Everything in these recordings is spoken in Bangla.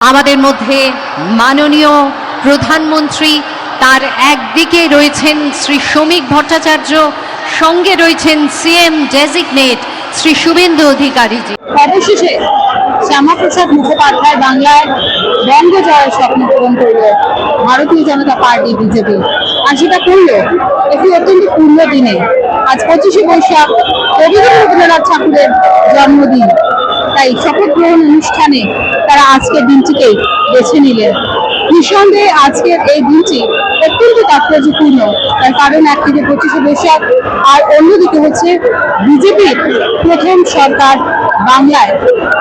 আমাদের মধ্যে মাননীয় প্রধানমন্ত্রী, তার একদিকে রয়েছেন শ্রী শ্রমিক ভট্টাচার্য, সঙ্গে রয়েছেন সিএম ডেজিগনেট শ্রী শুভেন্দু অধিকারীজি। অবশেষে শ্যামাপ্রসাদ মুখোপাধ্যায় বাংলায় বঙ্গ জয়ের স্বপ্ন পূরণ করল ভারতীয় জনতা পার্টি বিজেপি, আর সেটা করলো একটি অত্যন্ত পূর্ণ দিনে। আজ 25শে বৈশাখ কবিগুরু রবীন্দ্রনাথ ঠাকুরের জন্মদিন, তাই শপথ গ্রহণ অনুষ্ঠানে তারা আজকের দিনটিকেই বেছে নিলেন। নিঃসন্দেহে আজকের এই দিনটি অত্যন্ত তাৎপর্যপূর্ণ, তার কারণ একদিকে 25শে বৈশাখ আর অন্যদিকে হচ্ছে বিজেপির প্রথম সরকার বাংলায়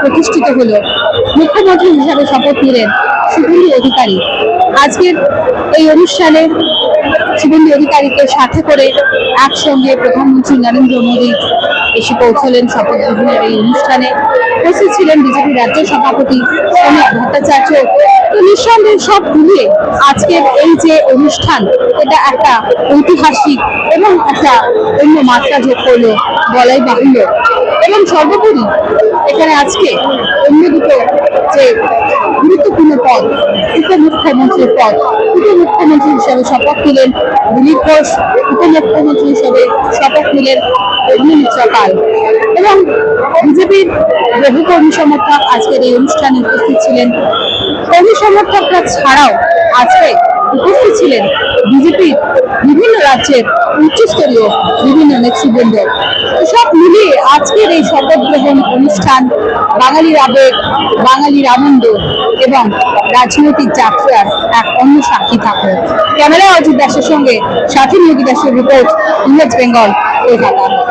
প্রতিষ্ঠিত হলো। মুখ্যমন্ত্রী হিসাবে শপথ নিলেন শুভেন্দু অধিকারী। আজকের এই অনুষ্ঠানে শুভেন্দু অধিকারীকে সাথে করে একসঙ্গে প্রধানমন্ত্রী নরেন্দ্র মোদী এসে পৌঁছলেন শপথ গ্রহণের এই অনুষ্ঠানে। উপস্থিত ছিলেন বিজেপি রাজ্য সভাপতি শ্রমিক ভট্টাচার্য। তো নিঃসন্দেহে সব মিলিয়ে আজকের এই যে অনুষ্ঠান, এটা একটা ঐতিহাসিক এবং একটা অন্য মাত্রা যোগ করলো বলাই বাহুল্য। এবং সর্বোপরি এখানে আজকে অন্য দুটো যে গুরুত্বপূর্ণ পদ, উপমুখ্যমন্ত্রীর পদ, উপমুখ্যমন্ত্রী হিসাবে শপথ নিলেন দিলীপ ঘোষ, উপমুখ্যমন্ত্রী হিসেবে শপথ নিলেন অগ্নিমিত্রা পাল। এবং বিজেপির বহু কর্মী সমর্থক আজকের এই অনুষ্ঠানে উপস্থিত ছিলেন। কর্মী সমর্থকরা ছাড়াও আজকে উপস্থিত ছিলেন বিজেপির বিভিন্ন রাজ্যের উচ্চস্তরীয় বিভিন্ন নেতৃবৃন্দ। সব মিলিয়ে আজকের এই শপথ গ্রহণ অনুষ্ঠান বাঙালির আবেগ, বাঙালির আনন্দ এবং রাজনৈতিক যাত্রার এক অন্য সাক্ষী থাকলো। ক্যামেরা অজিত দাসের সঙ্গে সাথী নিয়োগী দাসের রিপোর্ট, ইমেজ বেঙ্গল, কলকাতা।